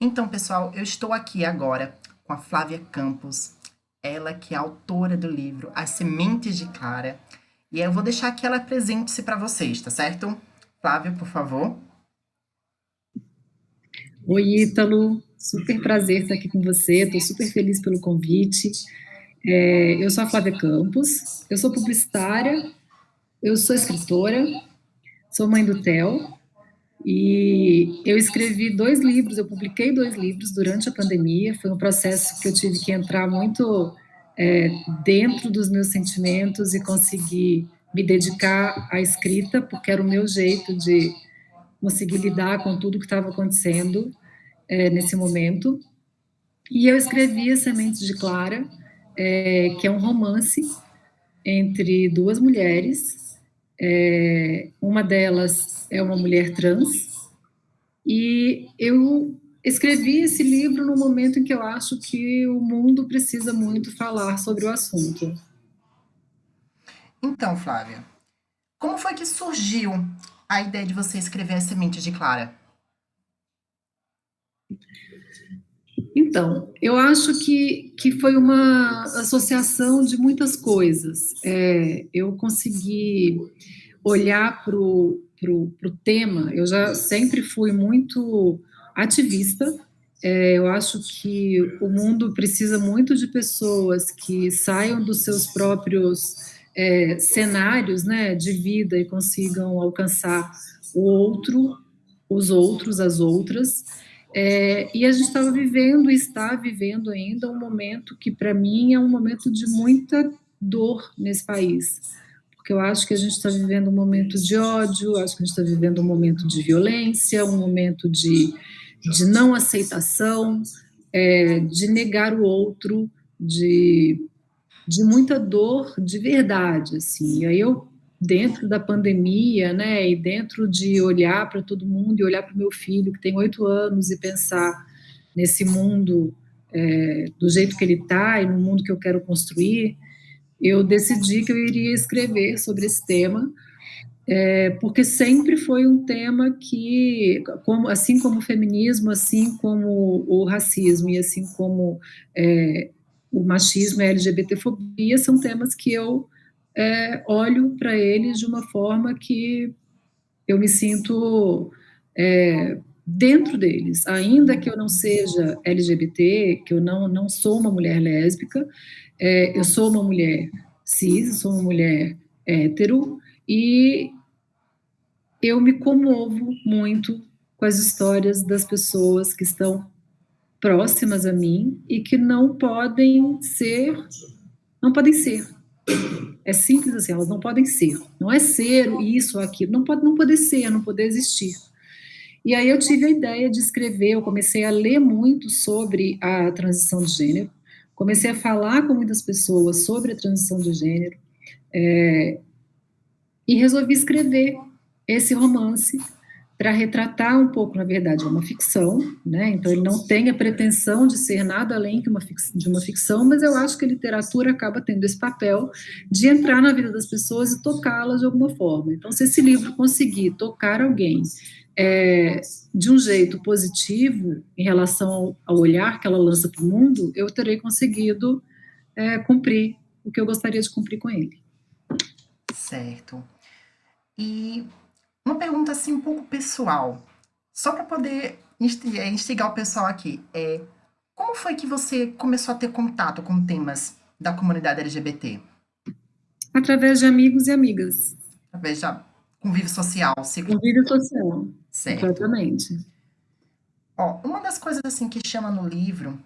Então, pessoal, eu estou aqui agora com a Flávia Campos, ela que é autora do livro As Sementes de Clara, e eu vou deixar que ela apresente-se para vocês, tá certo? Flávia, por favor. Oi, Ítalo, super prazer estar aqui com você, estou super feliz pelo convite. Eu sou a Flávia Campos, eu sou publicitária, eu sou escritora, sou mãe do Theo, e eu escrevi 2 livros, eu publiquei 2 livros durante a pandemia, foi um processo que eu tive que entrar muito dentro dos meus sentimentos e conseguir me dedicar à escrita, porque era o meu jeito de conseguir lidar com tudo que estava acontecendo nesse momento. E eu escrevi As Sementes de Clara, que é um romance entre 2 mulheres. Uma delas é uma mulher trans, e eu escrevi esse livro no momento em que eu acho que o mundo precisa muito falar sobre o assunto. Então, Flávia, como foi que surgiu a ideia de você escrever As Sementes de Clara? Então, eu acho que foi uma associação de muitas coisas. Eu consegui olhar para o tema, eu já sempre fui muito ativista. Eu acho que o mundo precisa muito de pessoas que saiam dos seus próprios cenários, né, de vida, e consigam alcançar o outro, os outros, as outras. E a gente estava vivendo, e está vivendo ainda, um momento que, para mim, é um momento de muita dor nesse país, porque eu acho que a gente está vivendo um momento de ódio, acho que a gente está vivendo um momento de violência, um momento de não aceitação, de negar o outro, de muita dor de verdade, assim. E aí eu, dentro da pandemia, né, e dentro de olhar para todo mundo e olhar para o meu filho, que tem 8 anos, e pensar nesse mundo do jeito que ele está e no mundo que eu quero construir, eu decidi que eu iria escrever sobre esse tema, porque sempre foi um tema que, assim como o feminismo, assim como o racismo e assim como o machismo e a LGBTfobia, são temas que eu olho para eles de uma forma que eu me sinto dentro deles, ainda que eu não seja LGBT, que eu não sou uma mulher lésbica, eu sou uma mulher cis, sou uma mulher hétero, e eu me comovo muito com as histórias das pessoas que estão próximas a mim e que não podem ser. É simples assim, elas não podem ser. Não é ser isso ou aquilo, não poder ser, não poder existir. E aí eu tive a ideia de escrever, eu comecei a ler muito sobre a transição de gênero, comecei a falar com muitas pessoas sobre a transição de gênero, e resolvi escrever esse romance para retratar um pouco, na verdade, é uma ficção, né? Então ele não tem a pretensão de ser nada além que de uma ficção, mas eu acho que a literatura acaba tendo esse papel de entrar na vida das pessoas e tocá-las de alguma forma. Então, se esse livro conseguir tocar alguém de um jeito positivo em relação ao olhar que ela lança para o mundo, eu terei conseguido cumprir o que eu gostaria de cumprir com ele. Certo. E uma pergunta assim um pouco pessoal, só para poder instigar o pessoal aqui. Como foi que você começou a ter contato com temas da comunidade LGBT? Através de amigos e amigas, Através da convívio social, ciclo convívio social, certo. completamente. Ó, uma das coisas assim que chama no livro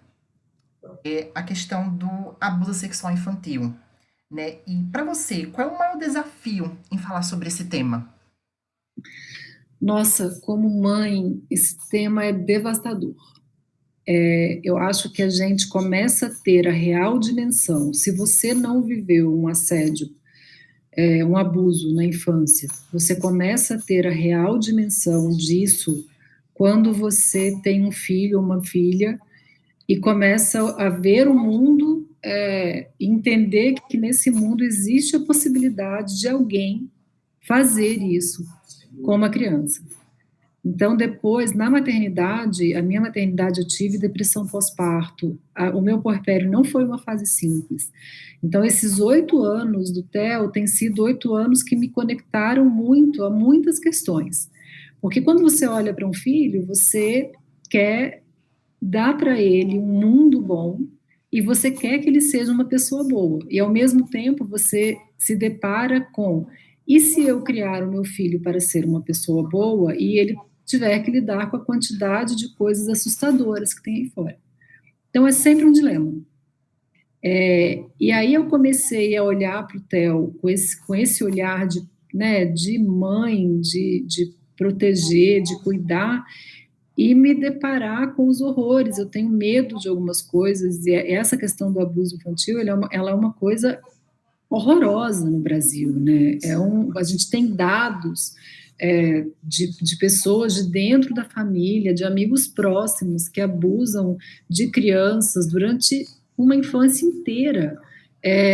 é a questão do abuso sexual infantil, né? E para você, qual é o maior desafio em falar sobre esse tema? Nossa, como mãe, esse tema é devastador. Eu acho que a gente começa a ter a real dimensão. Se você não viveu um assédio, um abuso na infância, você começa a ter a real dimensão disso quando você tem um filho ou uma filha e começa a ver o mundo, entender que nesse mundo existe a possibilidade de alguém fazer isso com uma criança. Então, depois, na maternidade, a minha maternidade, eu tive depressão pós-parto. O meu puerpério não foi uma fase simples. Então, esses 8 anos do TEL têm sido 8 anos que me conectaram muito a muitas questões. Porque quando você olha para um filho, você quer dar para ele um mundo bom e você quer que ele seja uma pessoa boa. E, ao mesmo tempo, você se depara com: e se eu criar o meu filho para ser uma pessoa boa e ele tiver que lidar com a quantidade de coisas assustadoras que tem aí fora? Então, é sempre um dilema. E aí eu comecei a olhar para o Theo com esse olhar de, né, de mãe, de proteger, de cuidar, e me deparar com os horrores. Eu tenho medo de algumas coisas, e essa questão do abuso infantil, ela é uma coisa horrorosa no Brasil, né? A gente tem dados de pessoas de dentro da família, de amigos próximos que abusam de crianças durante uma infância inteira,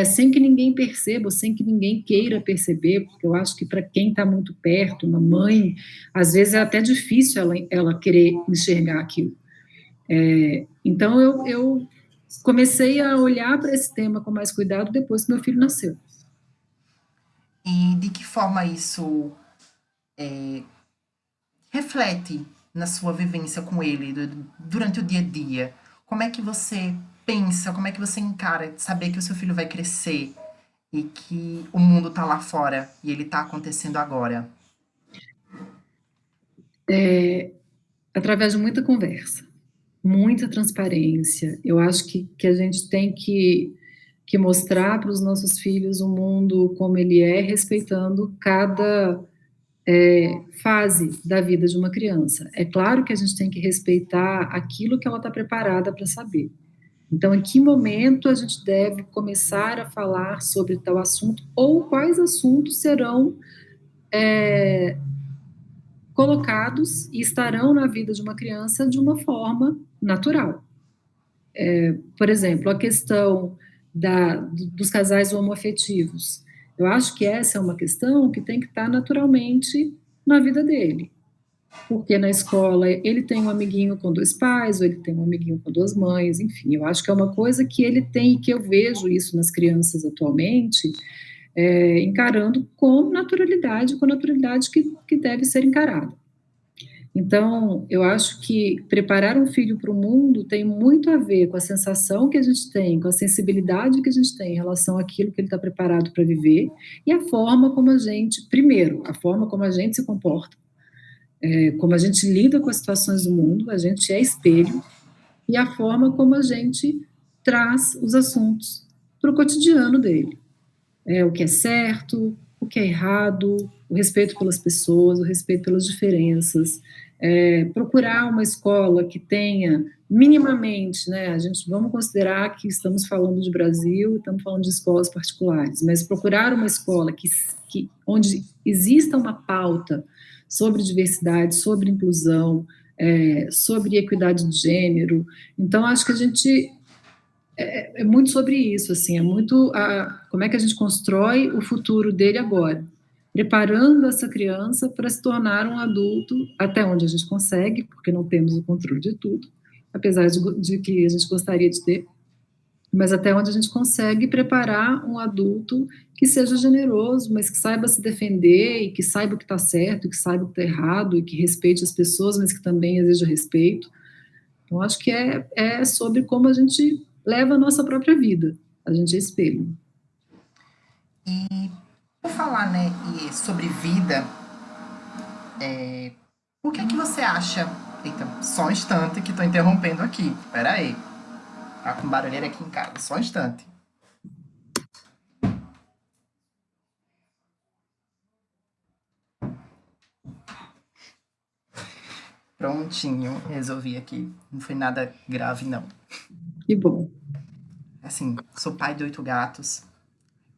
sem que ninguém perceba, ou sem que ninguém queira perceber, porque eu acho que para quem está muito perto, uma mãe, às vezes é até difícil ela querer enxergar aquilo. Então eu comecei a olhar para esse tema com mais cuidado depois que meu filho nasceu. E de que forma isso reflete na sua vivência com ele durante o dia a dia? Como é que você pensa, como é que você encara de saber que o seu filho vai crescer e que o mundo tá lá fora e ele tá acontecendo agora? Através de muita conversa, muita transparência. Eu acho que a gente tem que mostrar para os nossos filhos o mundo como ele é, respeitando cada fase da vida de uma criança. É claro que a gente tem que respeitar aquilo que ela está preparada para saber. Então, em que momento a gente deve começar a falar sobre tal assunto, ou quais assuntos serão colocados e estarão na vida de uma criança de uma forma natural. Por exemplo, a questão dos casais homoafetivos. Eu acho que essa é uma questão que tem que estar naturalmente na vida dele. Porque na escola ele tem um amiguinho com 2 pais, ou ele tem um amiguinho com 2 mães, enfim, eu acho que é uma coisa que ele tem, e que eu vejo isso nas crianças atualmente, encarando com naturalidade que deve ser encarada. Então, eu acho que preparar um filho para o mundo tem muito a ver com a sensação que a gente tem, com a sensibilidade que a gente tem em relação àquilo que ele está preparado para viver, e a forma como a gente, primeiro, a forma como a gente se comporta, como a gente lida com as situações do mundo, a gente é espelho, e a forma como a gente traz os assuntos para o cotidiano dele. O que é certo, o que é errado, o respeito pelas pessoas, o respeito pelas diferenças, procurar uma escola que tenha minimamente, né, vamos considerar que estamos falando de Brasil, estamos falando de escolas particulares, mas procurar uma escola onde exista uma pauta sobre diversidade, sobre inclusão, sobre equidade de gênero. Então, acho que a gente é muito sobre isso, assim, é muito como é que a gente constrói o futuro dele agora, preparando essa criança para se tornar um adulto, até onde a gente consegue, porque não temos o controle de tudo, apesar de que a gente gostaria de ter, mas até onde a gente consegue preparar um adulto que seja generoso, mas que saiba se defender, e que saiba o que está certo, e que saiba o que está errado, e que respeite as pessoas, mas que também exija respeito. Então, acho que é sobre como a gente leva a nossa própria vida. A gente é espelho. E por falar, né, e sobre vida, o que é que você acha? Eita, só um instante que tô interrompendo aqui. Pera aí. Tá com barulheira aqui em casa. Só um instante. Prontinho, resolvi aqui. Não foi nada grave, não. Que bom. Assim, sou pai de 8 gatos.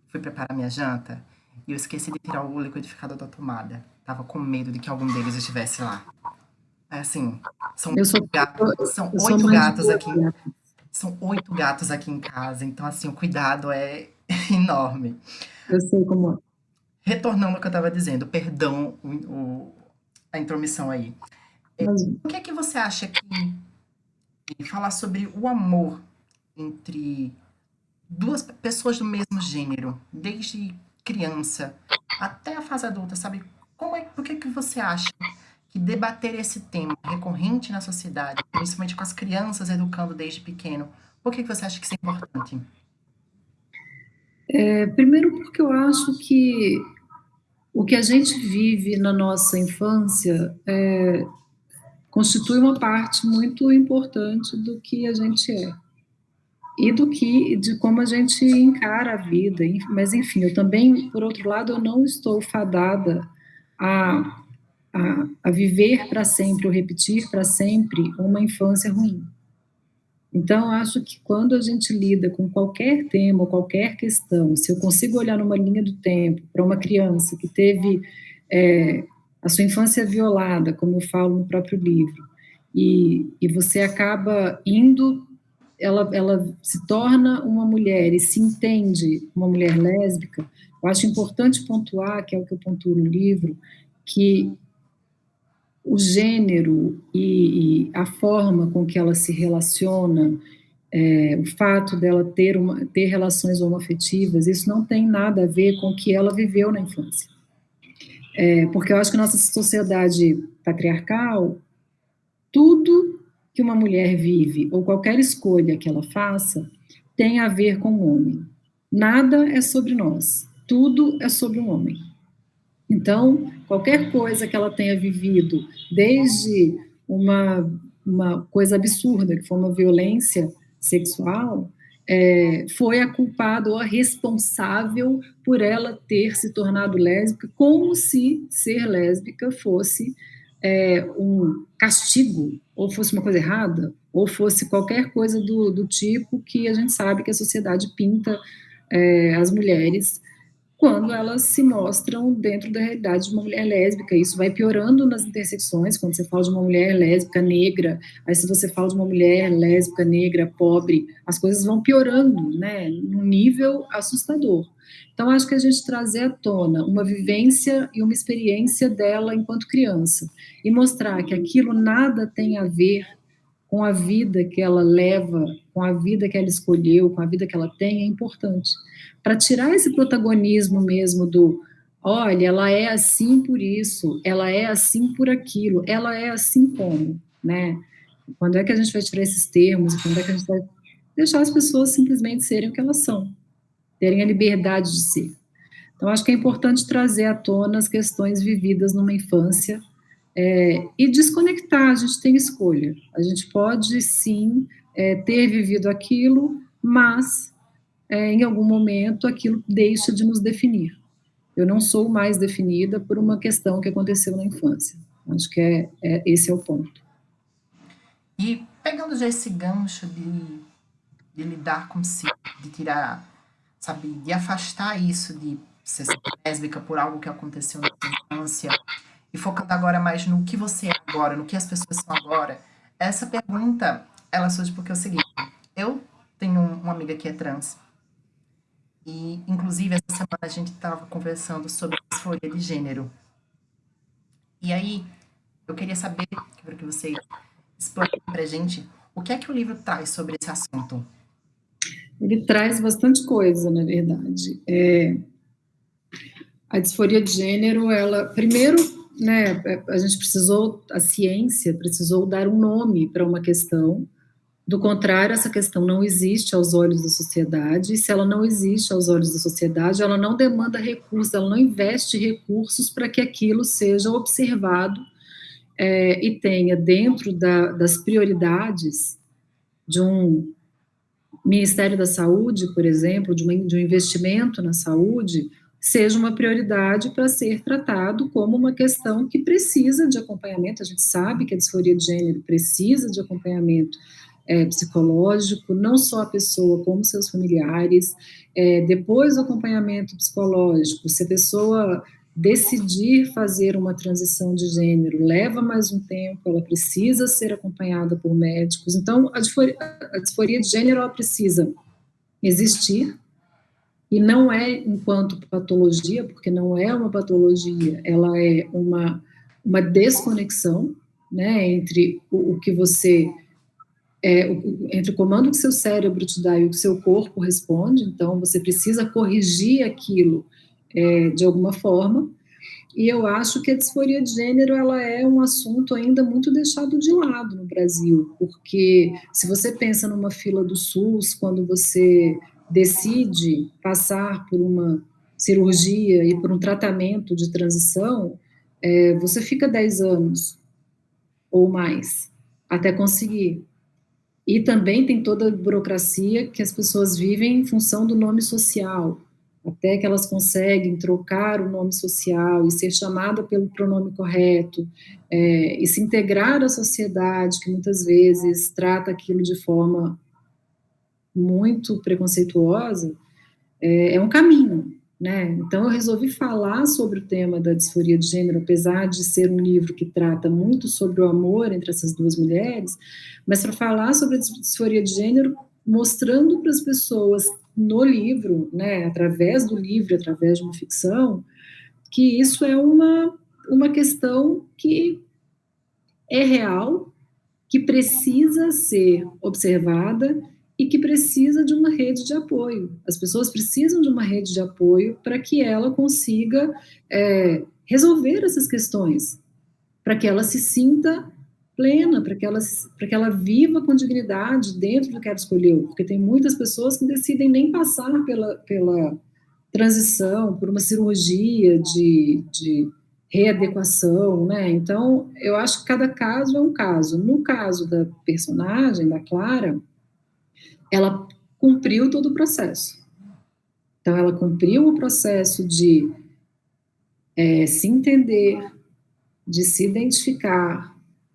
Fui preparar minha janta e eu esqueci de tirar o liquidificador da tomada. Tava com medo de que algum deles estivesse lá. Assim, são Eu sou, são eu sou 8 mãe de gatos 2 aqui. gatos. São 8 gatos aqui em casa. Então, assim, o cuidado é enorme. Eu sei como é. Retornando ao que eu tava dizendo, perdão a intromissão aí. Mas, O que é que você acha que falar sobre o amor entre duas pessoas do mesmo gênero, desde criança até a fase adulta, sabe? Por que que você acha que debater esse tema recorrente na sociedade, principalmente com as crianças educando desde pequeno, por que que você acha que isso é importante? primeiro porque eu acho que o que a gente vive na nossa infância constitui uma parte muito importante do que a gente é e de como a gente encara a vida. Mas enfim, eu também, por outro lado, eu não estou fadada a, a viver para sempre ou repetir para sempre uma infância ruim. Então, acho que quando a gente lida com qualquer tema ou qualquer questão, se eu consigo olhar numa linha do tempo para uma criança que teve a sua infância violada, como eu falo no próprio livro, e você acaba indo, ela se torna uma mulher e se entende uma mulher lésbica, eu acho importante pontuar, que é o que eu pontuo no livro, que o gênero e a forma com que ela se relaciona, o fato dela ter relações homoafetivas, isso não tem nada a ver com o que ela viveu na infância. Porque eu acho que a nossa sociedade patriarcal, tudo que uma mulher vive, ou qualquer escolha que ela faça, tem a ver com o homem. Nada é sobre nós, tudo é sobre o homem. Então, qualquer coisa que ela tenha vivido, desde uma coisa absurda, que foi uma violência sexual, foi a culpada ou a responsável por ela ter se tornado lésbica, como se ser lésbica fosse um castigo, ou fosse uma coisa errada, ou fosse qualquer coisa do tipo que a gente sabe que a sociedade pinta as mulheres quando elas se mostram dentro da realidade de uma mulher lésbica. Isso vai piorando nas intersecções, quando você fala de uma mulher lésbica negra, aí se você fala de uma mulher lésbica negra pobre, as coisas vão piorando, né, num nível assustador. Então, acho que a gente trazer à tona uma vivência e uma experiência dela enquanto criança, e mostrar que aquilo nada tem a ver com a vida que ela leva, com a vida que ela escolheu, com a vida que ela tem, é importante. Para tirar esse protagonismo mesmo do, olha, ela é assim por isso, ela é assim por aquilo, ela é assim como, né? Quando é que a gente vai tirar esses termos? Quando é que a gente vai deixar as pessoas simplesmente serem o que elas são, terem a liberdade de ser? Então, acho que é importante trazer à tona as questões vividas numa infância, e desconectar. A gente tem escolha. A gente pode, sim, ter vivido aquilo, mas, em algum momento, aquilo deixa de nos definir. Eu não sou mais definida por uma questão que aconteceu na infância. Acho que esse é o ponto. E pegando já esse gancho de lidar com si, de tirar, sabe, de afastar isso de ser lésbica por algo que aconteceu na sua infância, e focando agora mais no que você é agora, no que as pessoas são agora, essa pergunta, ela surge porque é o seguinte, eu tenho uma amiga que é trans, e inclusive essa semana a gente estava conversando sobre disforia de gênero. E aí, eu queria saber, quero que você explique pra gente, o que é que o livro traz sobre esse assunto? Ele traz bastante coisa, na verdade. A disforia de gênero, ela, primeiro, né, a ciência precisou dar um nome para uma questão. Do contrário, essa questão não existe aos olhos da sociedade, e se ela não existe aos olhos da sociedade, ela não demanda recursos, ela não investe recursos para que aquilo seja observado e tenha dentro das prioridades de um Ministério da Saúde, por exemplo, de um investimento na saúde, seja uma prioridade para ser tratado como uma questão que precisa de acompanhamento. A gente sabe que a disforia de gênero precisa de acompanhamento psicológico, não só a pessoa, como seus familiares. Depois do acompanhamento psicológico, se a pessoa decidir fazer uma transição de gênero, leva mais um tempo, ela precisa ser acompanhada por médicos. Então, a disforia de gênero, ela precisa existir, e não é enquanto patologia, porque não é uma patologia, ela é uma desconexão, né, entre o que você entre o comando que seu cérebro te dá e o que seu corpo responde. Então você precisa corrigir aquilo de alguma forma. E eu acho que a disforia de gênero, ela é um assunto ainda muito deixado de lado no Brasil, porque se você pensa numa fila do SUS, quando você decide passar por uma cirurgia e por um tratamento de transição, você fica 10 anos ou mais até conseguir. E também tem toda a burocracia que as pessoas vivem em função do nome social, até que elas conseguem trocar o nome social e ser chamada pelo pronome correto, e se integrar à sociedade, que muitas vezes trata aquilo de forma muito preconceituosa, é um caminho, né? Então eu resolvi falar sobre o tema da disforia de gênero, apesar de ser um livro que trata muito sobre o amor entre essas duas mulheres, mas para falar sobre a disforia de gênero, mostrando para as pessoas no livro, né, através do livro, através de uma ficção, que isso é uma questão que é real, que precisa ser observada e que precisa de uma rede de apoio. As pessoas precisam de uma rede de apoio para que ela consiga resolver essas questões, para que ela se sinta plena, para que ela viva com dignidade dentro do que ela escolheu, porque tem muitas pessoas que decidem nem passar pela transição, por uma cirurgia de readequação, né? Então, eu acho que cada caso é um caso. No caso da personagem, da Clara, ela cumpriu todo o processo. Então, ela cumpriu o processo de se entender, de se identificar,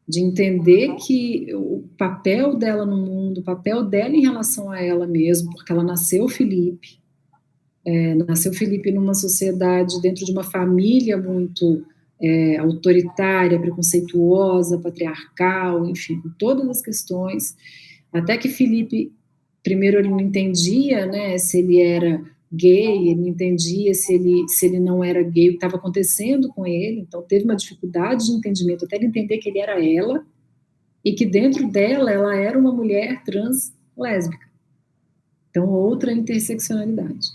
de entender que o papel dela no mundo, o papel dela em relação a ela mesma, porque ela nasceu Felipe numa sociedade, dentro de uma família muito autoritária, preconceituosa, patriarcal, enfim, com todas as questões, até que Felipe, primeiro ele não entendia, né, se ele era gay, ele não entendia se ele não era gay, o que estava acontecendo com ele, então teve uma dificuldade de entendimento, até ele entender que ele era ela, e que dentro dela, ela era uma mulher trans lésbica. Então, outra interseccionalidade.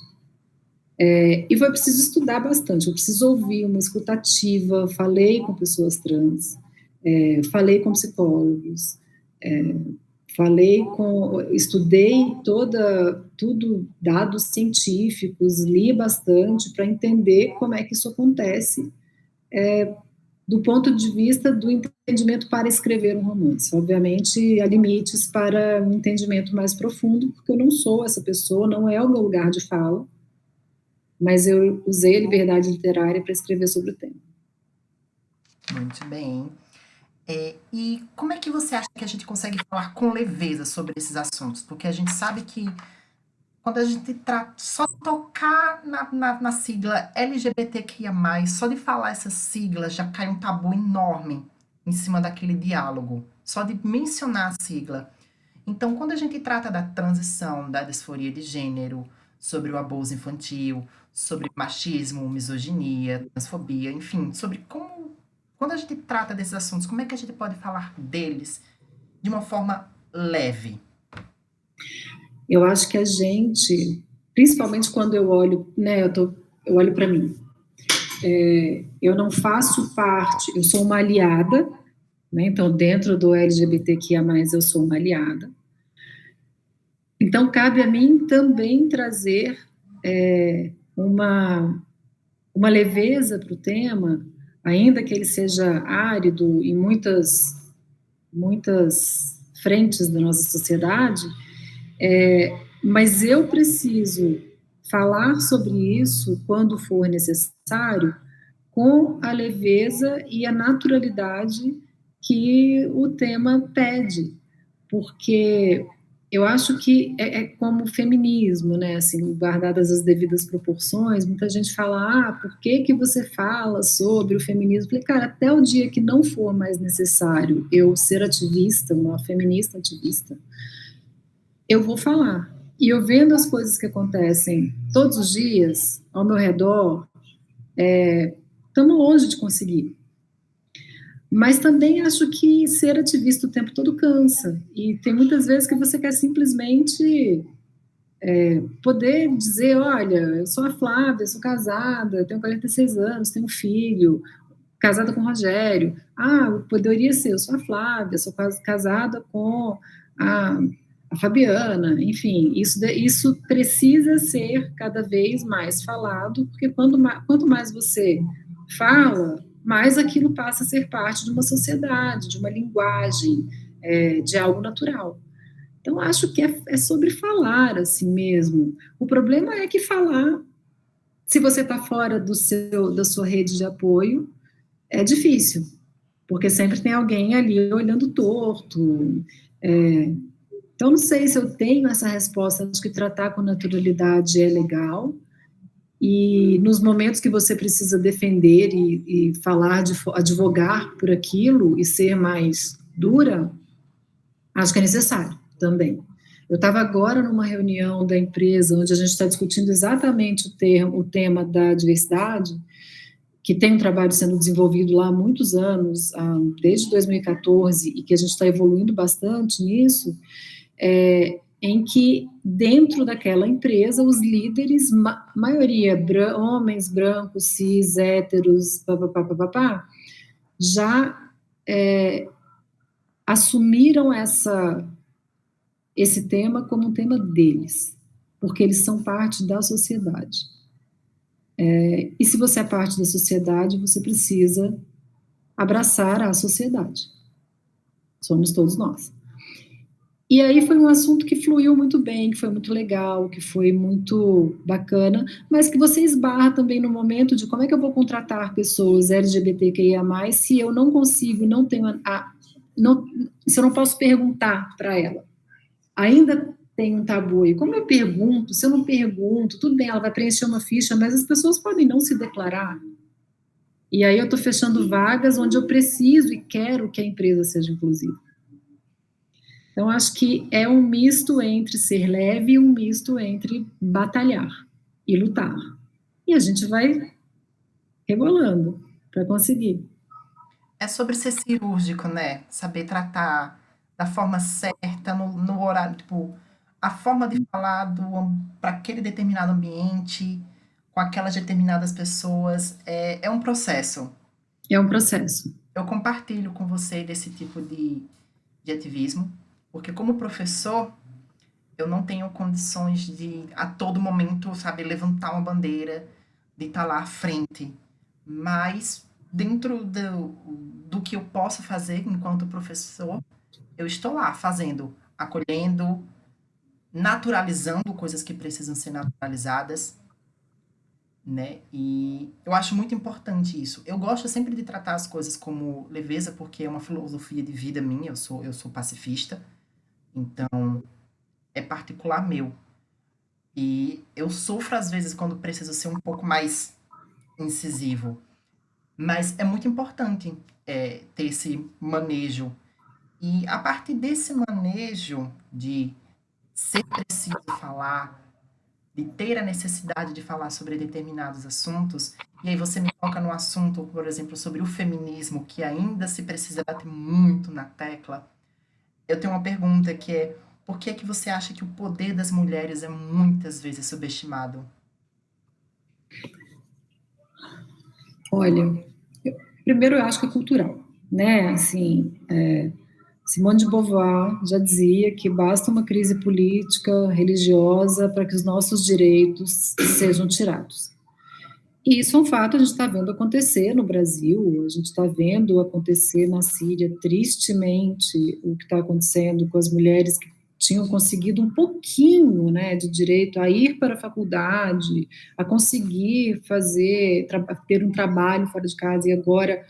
E foi preciso estudar bastante, eu preciso ouvir uma escutativa, falei com pessoas trans, falei com psicólogos, estudei tudo, dados científicos, li bastante para entender como é que isso acontece, do ponto de vista do entendimento para escrever um romance. Obviamente, há limites para um entendimento mais profundo, porque eu não sou essa pessoa, não é o meu lugar de fala, mas eu usei a liberdade literária para escrever sobre o tema. Muito bem. E como é que você acha que a gente consegue falar com leveza sobre esses assuntos? Porque a gente sabe que quando a gente trata, só tocar na sigla LGBTQIA+, só de falar essa sigla já cai um tabu enorme em cima daquele diálogo, só de mencionar a sigla. Então, quando a gente trata da transição, da disforia de gênero, sobre o abuso infantil, sobre machismo, misoginia, transfobia, enfim, sobre como, quando a gente trata desses assuntos, como é que a gente pode falar deles de uma forma leve? Eu acho que a gente, principalmente quando eu olho, né, eu olho para mim, eu não faço parte, eu sou uma aliada, né, então dentro do LGBTQIA+, eu sou uma aliada. Então cabe a mim também trazer uma leveza para o tema, ainda que ele seja árido em muitas frentes da nossa sociedade, mas eu preciso falar sobre isso quando for necessário, com a leveza e a naturalidade que o tema pede, porque eu acho que é como o feminismo, né, assim, guardadas as devidas proporções, muita gente fala, por que você fala sobre o feminismo? Eu falei, cara, até o dia que não for mais necessário eu ser ativista, uma feminista ativista, eu vou falar. E eu vendo as coisas que acontecem todos os dias ao meu redor, estamos longe de conseguir. Mas também acho que ser ativista o tempo todo cansa. E tem muitas vezes que você quer simplesmente poder dizer, olha, eu sou a Flávia, sou casada, tenho 46 anos, tenho um filho, casada com o Rogério. Ah, poderia ser, eu sou a Flávia, sou casada com a, a Fabiana. Enfim, isso precisa ser cada vez mais falado, porque quanto mais você fala, mais aquilo passa a ser parte de uma sociedade, de uma linguagem, de algo natural. Então, acho que é sobre falar assim mesmo. O problema é que falar, se você está fora da sua rede de apoio, é difícil, porque sempre tem alguém ali olhando torto. Então, não sei se eu tenho essa resposta. Acho que tratar com naturalidade é legal, e nos momentos que você precisa defender e falar, advogar por aquilo e ser mais dura, acho que é necessário também. Eu estava agora numa reunião da empresa onde a gente está discutindo exatamente o tema da diversidade, que tem um trabalho sendo desenvolvido lá há muitos anos, desde 2014, e que a gente está evoluindo bastante nisso, em que dentro daquela empresa os líderes, maioria homens brancos, cis, héteros, papapá, já assumiram esse tema como um tema deles, porque eles são parte da sociedade. E se você é parte da sociedade, você precisa abraçar a sociedade. Somos todos nós. E aí foi um assunto que fluiu muito bem, que foi muito legal, que foi muito bacana, mas que você esbarra também no momento de como é que eu vou contratar pessoas LGBTQIA+, se eu não consigo, não tenho se eu não posso perguntar para ela. Ainda tem um tabu aí. Como eu pergunto? Se eu não pergunto, tudo bem, ela vai preencher uma ficha, mas as pessoas podem não se declarar. E aí eu estou fechando vagas onde eu preciso e quero que a empresa seja inclusiva. Então, acho que é um misto entre ser leve e um misto entre batalhar e lutar. E a gente vai rebolando para conseguir. É sobre ser cirúrgico, né? Saber tratar da forma certa, no horário, tipo, a forma de falar para aquele determinado ambiente, com aquelas determinadas pessoas, é um processo. É um processo. Eu compartilho com você desse tipo de ativismo, porque como professor, eu não tenho condições de, a todo momento, sabe, levantar uma bandeira, de estar lá à frente. Mas, dentro do que eu posso fazer enquanto professor, eu estou lá fazendo, acolhendo, naturalizando coisas que precisam ser naturalizadas, né? E eu acho muito importante isso. Eu gosto sempre de tratar as coisas como leveza, porque é uma filosofia de vida minha, eu sou pacifista, então é particular meu. E eu sofro às vezes quando preciso ser um pouco mais incisivo, mas é muito importante ter esse manejo. E a partir desse manejo de ser preciso falar, de ter a necessidade de falar sobre determinados assuntos, e aí você me toca no assunto, por exemplo, sobre o feminismo, que ainda se precisa bater muito na tecla, eu tenho uma pergunta que é: por que é que você acha que o poder das mulheres é muitas vezes subestimado? Olha, primeiro eu acho que é cultural, né? Assim, Simone de Beauvoir já dizia que basta uma crise política, religiosa, para que os nossos direitos sejam tirados. E isso é um fato, a gente está vendo acontecer no Brasil, a gente está vendo acontecer na Síria, tristemente, o que está acontecendo com as mulheres que tinham conseguido um pouquinho, né, de direito a ir para a faculdade, a conseguir ter um trabalho fora de casa, e agora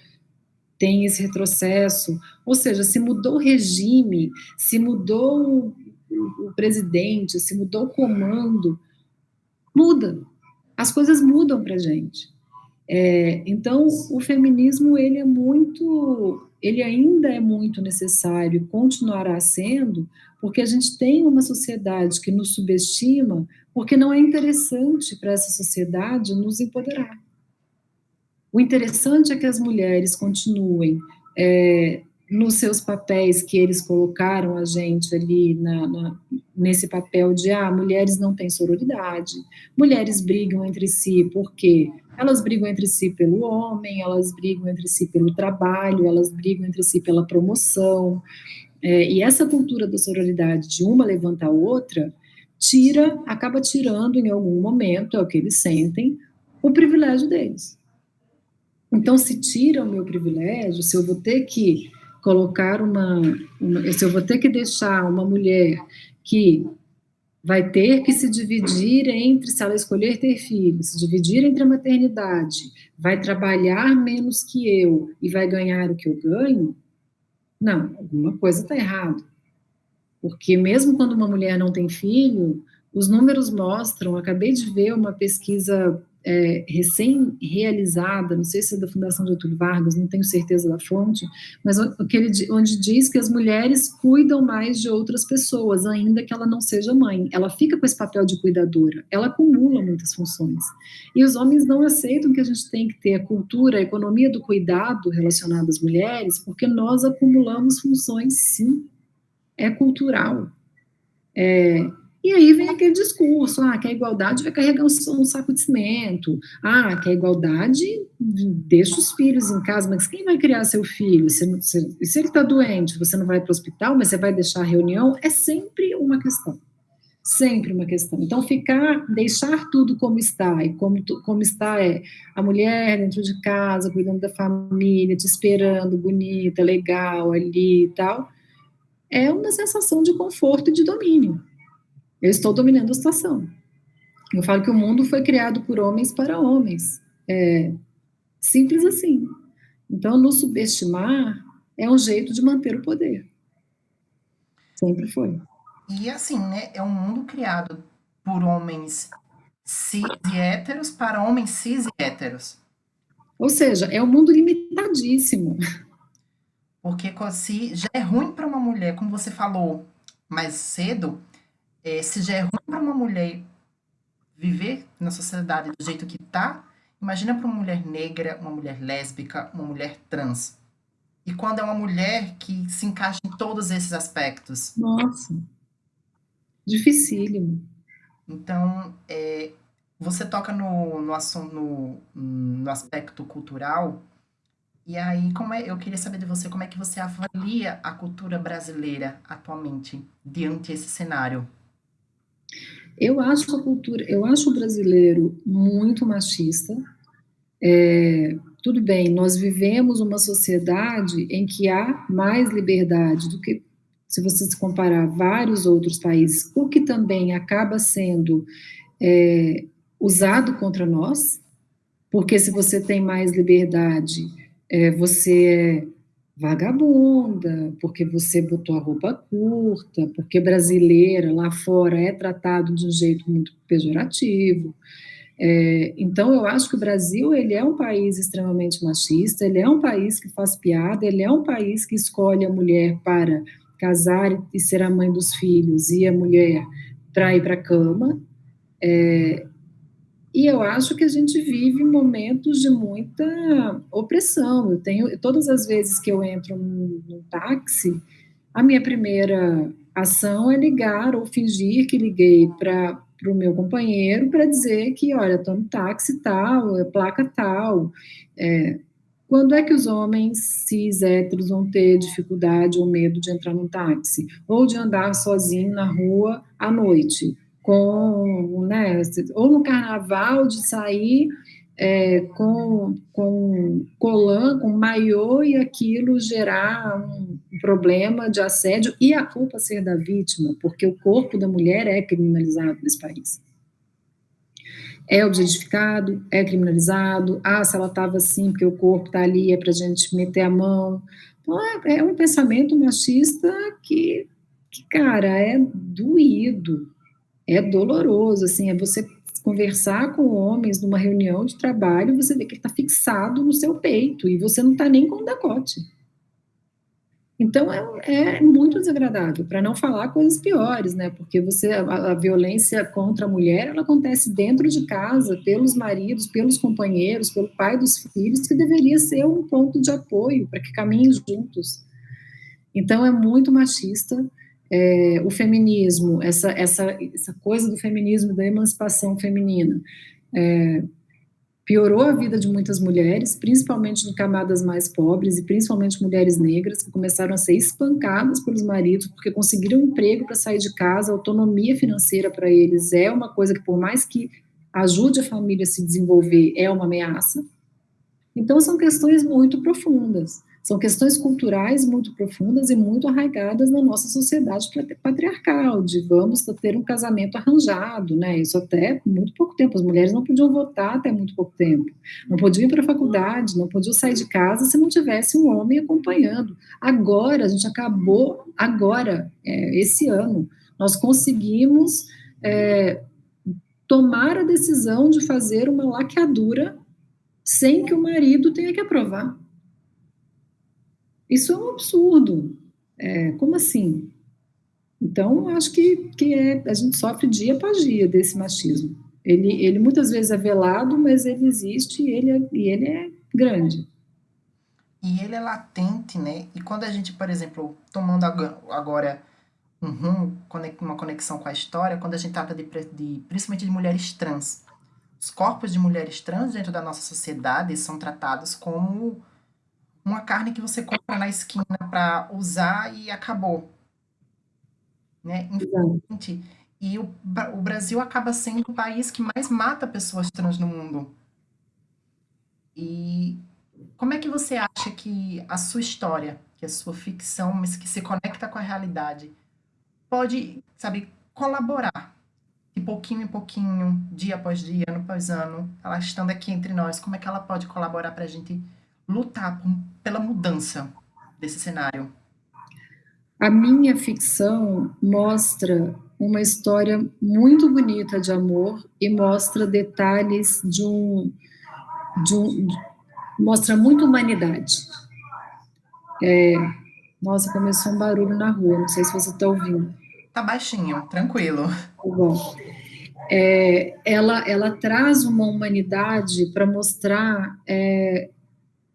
tem esse retrocesso. Ou seja, se mudou o regime, se mudou o presidente, se mudou o comando, muda. As coisas mudam para a gente. Então, o feminismo, ele ainda é muito necessário, continuará sendo, porque a gente tem uma sociedade que nos subestima, porque não é interessante para essa sociedade nos empoderar. O interessante é que as mulheres continuem nos seus papéis que eles colocaram a gente ali nesse papel de mulheres não têm sororidade, mulheres brigam entre si porque elas brigam entre si pelo homem, elas brigam entre si pelo trabalho, elas brigam entre si pela promoção, e essa cultura da sororidade de uma levanta a outra, acaba tirando em algum momento, é o que eles sentem, o privilégio deles. Então, se tira o meu privilégio, se eu vou ter que colocar se eu vou ter que deixar uma mulher que vai ter que se dividir entre, se ela escolher ter filhos, se dividir entre a maternidade, vai trabalhar menos que eu e vai ganhar o que eu ganho, não, alguma coisa está errada. Porque mesmo quando uma mulher não tem filho, os números mostram, acabei de ver uma pesquisa recém-realizada, não sei se é da Fundação Getúlio Vargas, não tenho certeza da fonte, mas onde diz que as mulheres cuidam mais de outras pessoas, ainda que ela não seja mãe. Ela fica com esse papel de cuidadora, ela acumula muitas funções. E os homens não aceitam que a gente tem que ter a cultura, a economia do cuidado relacionada às mulheres, porque nós acumulamos funções, sim, é cultural. E aí vem aquele discurso, que a igualdade vai carregar um saco de cimento, que a igualdade deixa os filhos em casa, mas quem vai criar seu filho? Se ele está doente, você não vai para o hospital, mas você vai deixar a reunião? É sempre uma questão. Sempre uma questão. Então, deixar tudo como está, e como está a mulher dentro de casa, cuidando da família, te esperando, bonita, legal ali e tal, é uma sensação de conforto e de domínio. Eu estou dominando a situação. Eu falo que o mundo foi criado por homens para homens. Simples assim. Então, nos subestimar é um jeito de manter o poder. Sempre foi. E assim, né? É um mundo criado por homens cis e héteros para homens cis e héteros. Ou seja, é um mundo limitadíssimo. Porque se já é ruim para uma mulher, como você falou mais cedo, se já é ruim para uma mulher viver na sociedade do jeito que tá, imagina para uma mulher negra, uma mulher lésbica, uma mulher trans. E quando é uma mulher que se encaixa em todos esses aspectos. Nossa, dificílimo. Então, você toca no aspecto cultural, e aí eu queria saber de você como é que você avalia a cultura brasileira atualmente, diante desse cenário. Eu acho o brasileiro muito machista. Tudo bem, nós vivemos uma sociedade em que há mais liberdade do que se você se comparar vários outros países, o que também acaba sendo usado contra nós, porque se você tem mais liberdade, você é vagabunda, porque você botou a roupa curta, porque brasileira lá fora é tratado de um jeito muito pejorativo. Então, eu acho que o Brasil, ele é um país extremamente machista, ele é um país que faz piada, ele é um país que escolhe a mulher para casar e ser a mãe dos filhos, e a mulher para ir para a cama. E eu acho que a gente vive momentos de muita opressão. Todas as vezes que eu entro num táxi, a minha primeira ação é ligar ou fingir que liguei para o meu companheiro para dizer que, olha, estou no táxi tal, placa tal. Quando é que os homens cis héteros vão ter dificuldade ou medo de entrar no táxi? Ou de andar sozinho na rua à noite? Ou no carnaval de sair com colã, com maiô, e aquilo gerar um problema de assédio e a culpa ser da vítima, porque o corpo da mulher é criminalizado nesse país. É objetificado, é criminalizado. Se ela estava assim, porque o corpo está ali, é para a gente meter a mão. Então, é um pensamento machista que, cara, é doído. É doloroso, assim, é você conversar com homens numa reunião de trabalho, você vê que ele está fixado no seu peito, e você não está nem com o decote. Então, é muito desagradável, para não falar coisas piores, né? Porque a violência contra a mulher, ela acontece dentro de casa, pelos maridos, pelos companheiros, pelo pai dos filhos, que deveria ser um ponto de apoio para que caminhem juntos. Então, é muito machista. O feminismo, essa coisa do feminismo, da emancipação feminina, piorou a vida de muitas mulheres, principalmente em camadas mais pobres e principalmente mulheres negras, que começaram a ser espancadas pelos maridos porque conseguiram um emprego para sair de casa, a autonomia financeira para eles é uma coisa que, por mais que ajude a família a se desenvolver, é uma ameaça. Então, são questões muito profundas. São questões culturais muito profundas e muito arraigadas na nossa sociedade patriarcal, de vamos ter um casamento arranjado, né? Isso até muito pouco tempo. As mulheres não podiam votar até muito pouco tempo. Não podiam ir para a faculdade, não podiam sair de casa se não tivesse um homem acompanhando. Agora, a gente acabou, esse ano, nós conseguimos tomar a decisão de fazer uma laqueadura sem que o marido tenha que aprovar. Isso é um absurdo. Como assim? Então, acho que a gente sofre dia após dia desse machismo. Ele muitas vezes é velado, mas ele existe e ele é grande. E ele é latente, né? E quando a gente, por exemplo, tomando agora uma conexão com a história, quando a gente trata principalmente de mulheres trans, os corpos de mulheres trans dentro da nossa sociedade são tratados como uma carne que você compra na esquina para usar e acabou, né? Infelizmente. E o Brasil acaba sendo o país que mais mata pessoas trans no mundo. E como é que você acha que a sua história, que a sua ficção, mas que se conecta com a realidade, pode, sabe, colaborar de pouquinho em pouquinho, dia após dia, ano após ano, ela estando aqui entre nós, como é que ela pode colaborar para a gente lutar pela mudança desse cenário? A minha ficção mostra uma história muito bonita de amor e mostra detalhes mostra muita humanidade. Nossa, começou um barulho na rua, não sei se você está ouvindo. Tá baixinho, tranquilo. Tá bom. Ela traz uma humanidade para mostrar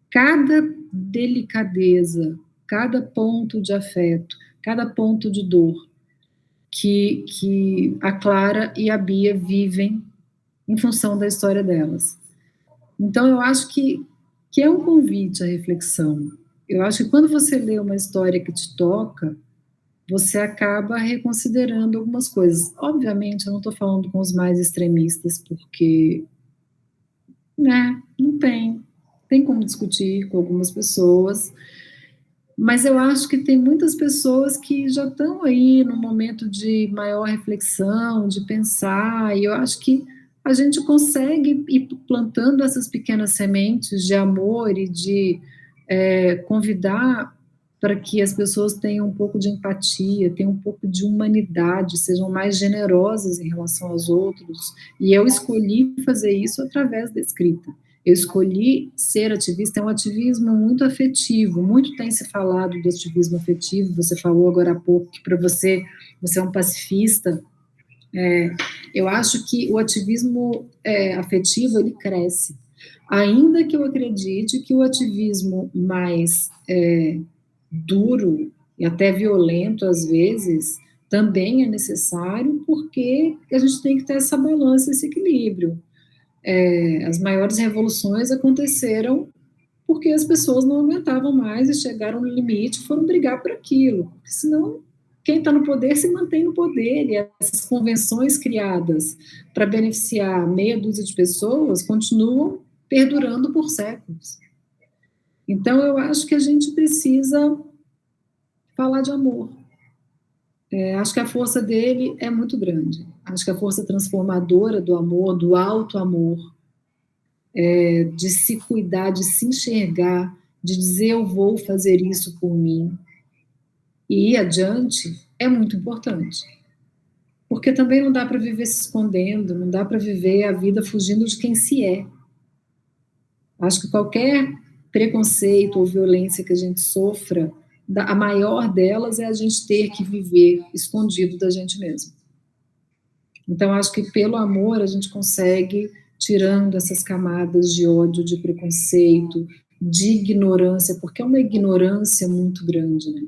cada delicadeza, cada ponto de afeto, cada ponto de dor que a Clara e a Bia vivem em função da história delas. Então, eu acho que é um convite à reflexão. Eu acho que quando você lê uma história que te toca, você acaba reconsiderando algumas coisas. Obviamente, eu não estou falando com os mais extremistas, porque, né, não tem como discutir com algumas pessoas, mas eu acho que tem muitas pessoas que já estão aí no momento de maior reflexão, de pensar, e eu acho que a gente consegue ir plantando essas pequenas sementes de amor e de convidar para que as pessoas tenham um pouco de empatia, tenham um pouco de humanidade, sejam mais generosas em relação aos outros. E eu escolhi fazer isso através da escrita. Eu escolhi ser ativista, é um ativismo muito afetivo, muito tem se falado do ativismo afetivo, você falou agora há pouco que para você é um pacifista. Eu acho que o ativismo afetivo, ele cresce. Ainda que eu acredite que o ativismo mais duro e até violento, às vezes, também é necessário, porque a gente tem que ter essa balança, esse equilíbrio. As maiores revoluções aconteceram porque as pessoas não aguentavam mais e chegaram no limite e foram brigar por aquilo, porque senão quem está no poder se mantém no poder, e essas convenções criadas para beneficiar meia dúzia de pessoas continuam perdurando por séculos. Então, eu acho que a gente precisa falar de amor. Acho que a força dele é muito grande. Acho que a força transformadora do amor, do alto amor, de se cuidar, de se enxergar, de dizer eu vou fazer isso por mim e ir adiante, é muito importante. Porque também não dá para viver se escondendo, não dá para viver a vida fugindo de quem se é. Acho que qualquer preconceito ou violência que a gente sofra a maior delas é a gente ter que viver escondido da gente mesmo. Então, acho que pelo amor a gente consegue, tirando essas camadas de ódio, de preconceito, de ignorância, porque é uma ignorância muito grande, né?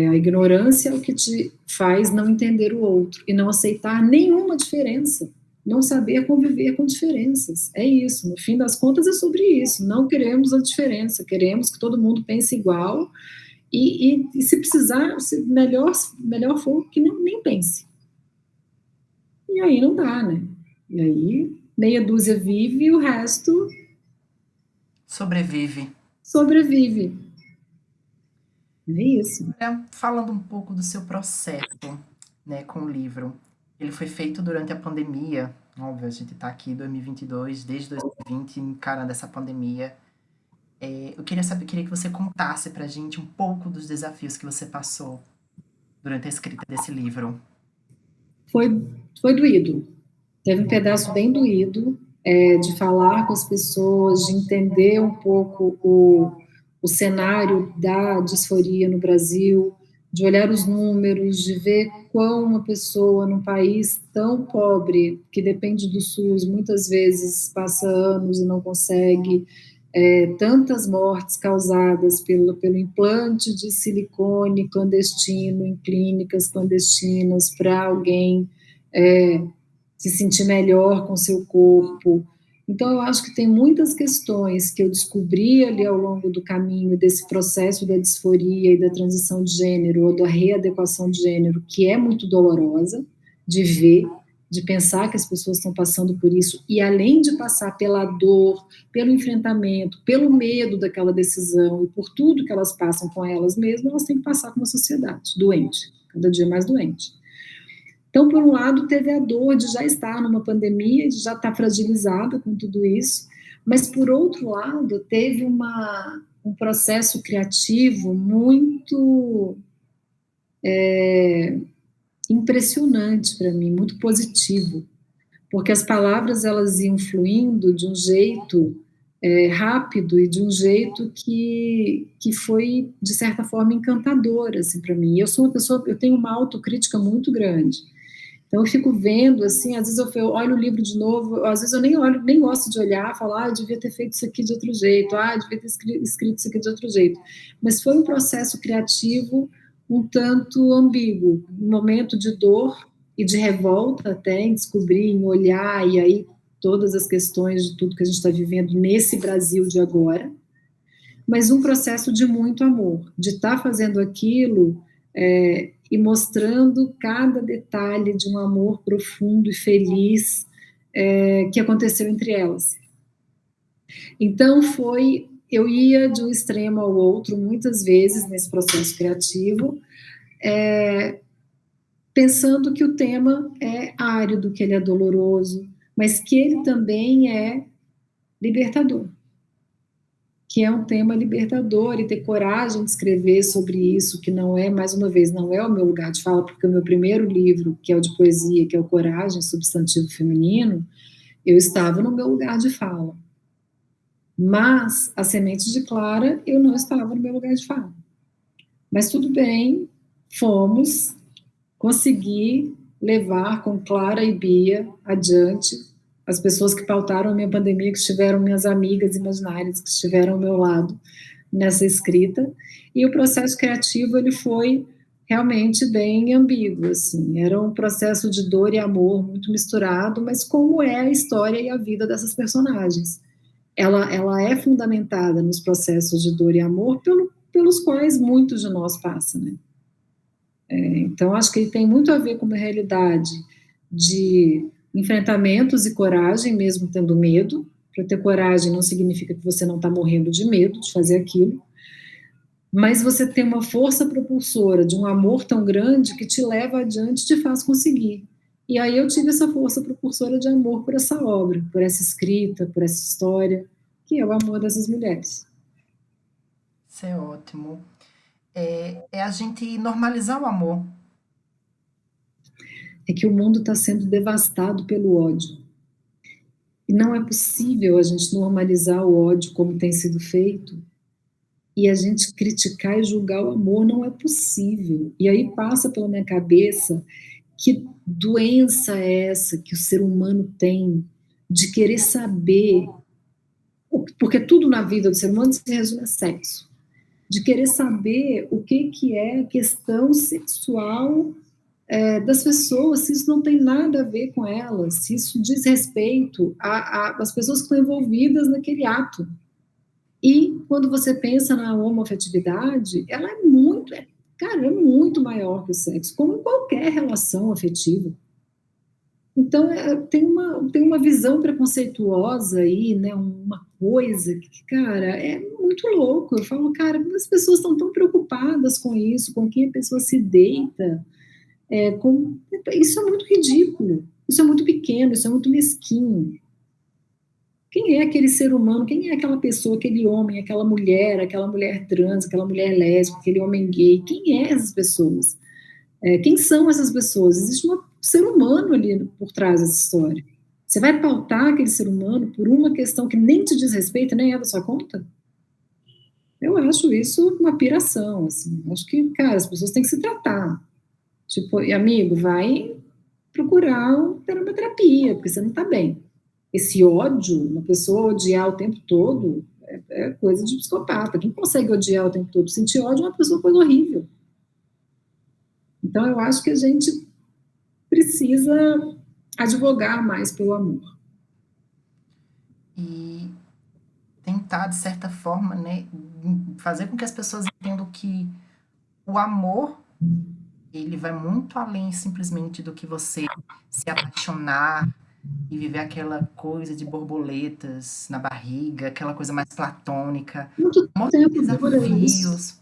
A ignorância é o que te faz não entender o outro e não aceitar nenhuma diferença, não saber conviver com diferenças. É isso, no fim das contas é sobre isso. Não queremos a diferença, queremos que todo mundo pense igual e se precisar, melhor for que nem pense. E aí não dá, né? E aí meia dúzia vive e o resto Sobrevive. É isso. Falando um pouco do seu processo, né, com o livro. Ele foi feito durante a pandemia. Óbvio, a gente está aqui em 2022, desde 2020, encarando essa pandemia. Eu queria que você contasse pra gente um pouco dos desafios que você passou durante a escrita desse livro. Foi doído. Teve um pedaço bem doído, de falar com as pessoas, de entender um pouco o cenário da disforia no Brasil, de olhar os números, de ver quão uma pessoa num país tão pobre, que depende do SUS, muitas vezes passa anos e não consegue, tantas mortes causadas pelo implante de silicone clandestino em clínicas clandestinas para alguém se sentir melhor com seu corpo. Então, eu acho que tem muitas questões que eu descobri ali ao longo do caminho desse processo da disforia e da transição de gênero, ou da readequação de gênero, que é muito dolorosa de ver, de pensar que as pessoas estão passando por isso, e além de passar pela dor, pelo enfrentamento, pelo medo daquela decisão, e por tudo que elas passam com elas mesmas, elas têm que passar com uma sociedade doente, cada dia mais doente. Então, por um lado, teve a dor de já estar numa pandemia, de já estar fragilizada com tudo isso, mas, por outro lado, teve um processo criativo muito impressionante para mim, muito positivo, porque as palavras elas iam fluindo de um jeito rápido e de um jeito que foi, de certa forma, encantador assim, para mim. Eu sou uma pessoa, eu tenho uma autocrítica muito grande. Então, eu fico vendo, assim, às vezes eu olho o livro de novo, às vezes eu nem olho, nem gosto de olhar, falar, eu devia ter feito isso aqui de outro jeito, eu devia ter escrito isso aqui de outro jeito. Mas foi um processo criativo um tanto ambíguo, um momento de dor e de revolta até, em descobrir, em olhar, e aí todas as questões de tudo que a gente está vivendo nesse Brasil de agora, mas um processo de muito amor, de estar fazendo aquilo e mostrando cada detalhe de um amor profundo e feliz que aconteceu entre elas. Então eu ia de um extremo ao outro muitas vezes nesse processo criativo, pensando que o tema é árido, que ele é doloroso, mas que ele também é libertador, que é um tema libertador, e ter coragem de escrever sobre isso, que não é, mais uma vez, não é o meu lugar de fala, porque o meu primeiro livro, que é o de poesia, que é o Coragem, substantivo feminino, eu estava no meu lugar de fala. Mas, a Sementes de Clara, eu não estava no meu lugar de fala. Mas tudo bem, fomos conseguir levar com Clara e Bia adiante as pessoas que pautaram a minha pandemia, que estiveram minhas amigas imaginárias, que estiveram ao meu lado nessa escrita, e o processo criativo, ele foi realmente bem ambíguo, assim, era um processo de dor e amor muito misturado, mas como é a história e a vida dessas personagens. Ela é fundamentada nos processos de dor e amor pelos quais muitos de nós passam, né? Então, acho que ele tem muito a ver com uma realidade de enfrentamentos e coragem, mesmo tendo medo. Para ter coragem não significa que você não está morrendo de medo de fazer aquilo, mas você tem uma força propulsora de um amor tão grande que te leva adiante e te faz conseguir. E aí eu tive essa força propulsora de amor por essa obra, por essa escrita, por essa história, que é o amor dessas mulheres. Isso é ótimo. É a gente normalizar o amor. É que o mundo está sendo devastado pelo ódio. E não é possível a gente normalizar o ódio como tem sido feito, e a gente criticar e julgar o amor não é possível. E aí passa pela minha cabeça que doença é essa que o ser humano tem de querer saber, porque tudo na vida do ser humano se resume a sexo, de querer saber o que é a questão sexual das pessoas, se isso não tem nada a ver com elas, se isso diz respeito às pessoas que estão envolvidas naquele ato. E quando você pensa na homoafetividade, ela é muito, cara, é muito maior que o sexo, como em qualquer relação afetiva. Então, tem uma visão preconceituosa aí, né, uma coisa que, cara, é muito louco. Eu falo, cara, as pessoas estão tão preocupadas com isso, com quem a pessoa se deita, isso é muito ridículo, isso é muito pequeno, isso é muito mesquinho. Quem é aquele ser humano, quem é aquela pessoa, aquele homem, aquela mulher trans, aquela mulher lésbica, aquele homem gay, quem é essas pessoas? Quem são essas pessoas? Existe um ser humano ali por trás dessa história. Você vai pautar aquele ser humano por uma questão que nem te diz respeito, nem é da sua conta? Eu acho isso uma piração, assim. Acho que, cara, as pessoas têm que se tratar. Tipo, amigo, vai procurar uma terapia, porque você não tá bem. Esse ódio, uma pessoa odiar o tempo todo, é coisa de psicopata. Quem consegue odiar o tempo todo? Sentir ódio é uma pessoa coisa horrível. Então, eu acho que a gente precisa advogar mais pelo amor. E tentar, de certa forma, né, fazer com que as pessoas entendam que o amor, ele vai muito além simplesmente do que você se apaixonar e viver aquela coisa de borboletas na barriga, aquela coisa mais platônica. Muito Amor tem tempo dura isso. desafios.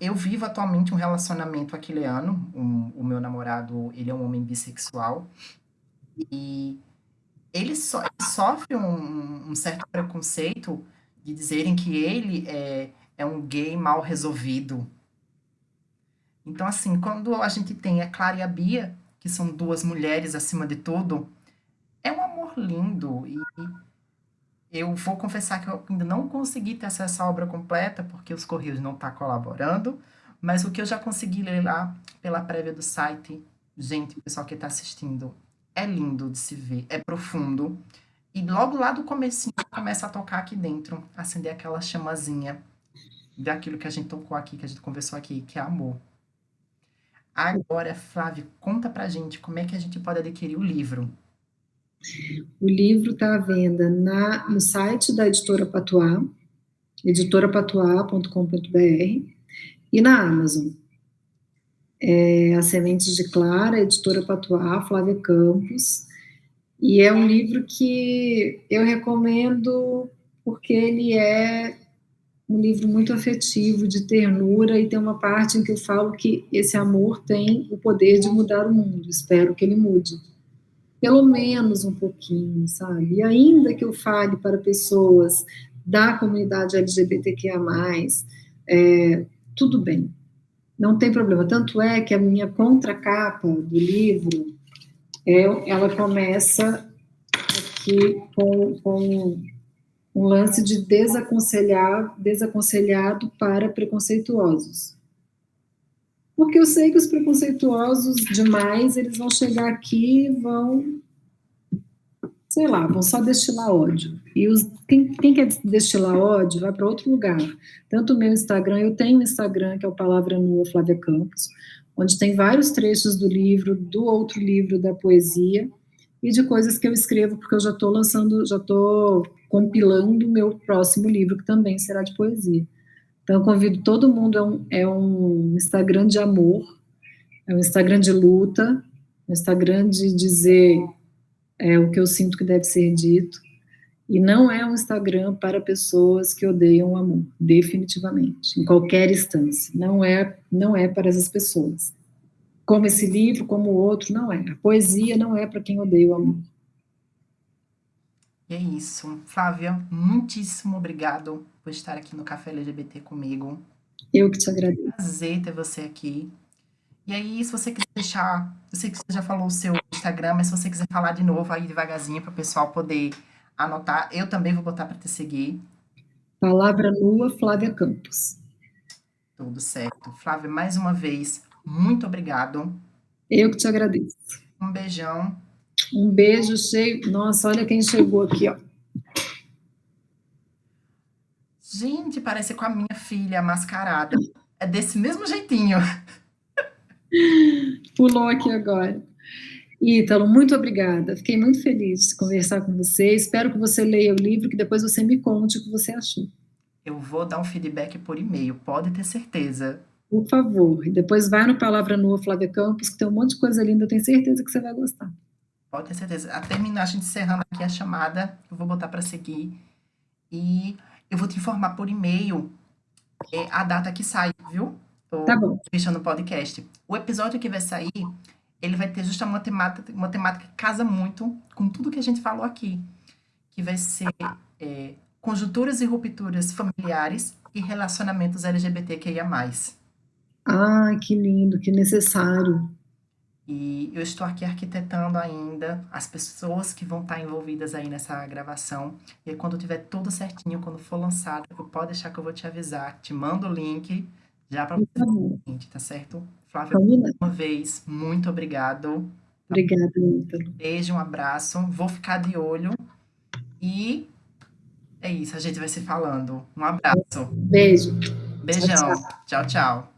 Eu vivo atualmente um relacionamento aquiliano. O meu namorado, ele é um homem bissexual. E ele sofre um certo preconceito de dizerem que ele é um gay mal resolvido. Então, assim, quando a gente tem a Clara e a Bia, que são duas mulheres acima de tudo, é um amor lindo. E eu vou confessar que eu ainda não consegui ter acesso à obra completa, porque os Correios não estão colaborando, mas o que eu já consegui ler lá pela prévia do site, gente, o pessoal que está assistindo, é lindo de se ver, é profundo. E logo lá do comecinho começa a tocar aqui dentro, acender aquela chamazinha daquilo que a gente tocou aqui, que a gente conversou aqui, que é amor. Agora, Flávio, conta pra gente como é que a gente pode adquirir o livro. O livro está à venda no site da Editora Patuá, editorapatuá.com.br, e na Amazon. As Sementes de Clara, Editora Patuá, Flávia Campos, e é um livro que eu recomendo porque ele é um livro muito afetivo, de ternura, e tem uma parte em que eu falo que esse amor tem o poder de mudar o mundo. Espero que ele mude. Pelo menos um pouquinho, sabe? E ainda que eu fale para pessoas da comunidade LGBTQIA+, tudo bem, não tem problema. Tanto é que a minha contracapa do livro, ela começa aqui com um lance de desaconselhado para preconceituosos. Porque eu sei que os preconceituosos demais, eles vão chegar aqui e vão, sei lá, vão só destilar ódio. E quem quer destilar ódio vai para outro lugar. Tanto o meu Instagram, eu tenho um Instagram que é o Palavra Nua Flávia Campos, onde tem vários trechos do livro, do outro livro da poesia, e de coisas que eu escrevo, porque eu já estou compilando o meu próximo livro, que também será de poesia. Então, eu convido todo mundo, é um Instagram de amor, é um Instagram de luta, um Instagram de dizer o que eu sinto que deve ser dito, e não é um Instagram para pessoas que odeiam o amor, definitivamente, em qualquer instância, não é para essas pessoas. Como esse livro, como o outro, não é. A poesia não é para quem odeia o amor. E é isso. Flávia, muitíssimo obrigado por estar aqui no Café LGBT comigo. Eu que te agradeço. Prazer ter você aqui. E aí, se você quiser deixar, eu sei que você já falou o seu Instagram, mas se você quiser falar de novo aí devagarzinho para o pessoal poder anotar, eu também vou botar para te seguir. Palavra Nua, Flávia Campos. Tudo certo. Flávia, mais uma vez, muito obrigado. Eu que te agradeço. Um beijão. Um beijo cheio. Nossa, olha quem chegou aqui, ó. Gente, parece com a minha filha mascarada. É desse mesmo jeitinho. Pulou aqui agora. Ítalo, muito obrigada. Fiquei muito feliz de conversar com você. Espero que você leia o livro, que depois você me conte o que você achou. Eu vou dar um feedback por e-mail, pode ter certeza. Por favor. E depois vai no Palavra Nua, Flávia Campos, que tem um monte de coisa linda. Eu tenho certeza que você vai gostar. Pode ter certeza. A terminar, a gente encerrando aqui a chamada, eu vou botar para seguir. E eu vou te informar por e-mail a data que sai, viu? Tô Tá bom. fechando o podcast. O episódio que vai sair, ele vai ter justamente uma temática que casa muito com tudo que a gente falou aqui. Que vai ser conjunturas e rupturas familiares e relacionamentos LGBTQIA+. Ah, que lindo, que necessário. E eu estou aqui arquitetando ainda as pessoas que vão estar envolvidas aí nessa gravação. E aí, quando tiver tudo certinho, quando for lançado, pode deixar que eu vou te avisar. Te mando o link já para você ver, tá certo? Flávia, mais uma vez, muito obrigado. Obrigada, Ítalo. Beijo, um abraço. Vou ficar de olho. E é isso, a gente vai se falando. Um abraço. Beijo. Beijão. Tchau, tchau. Tchau, tchau.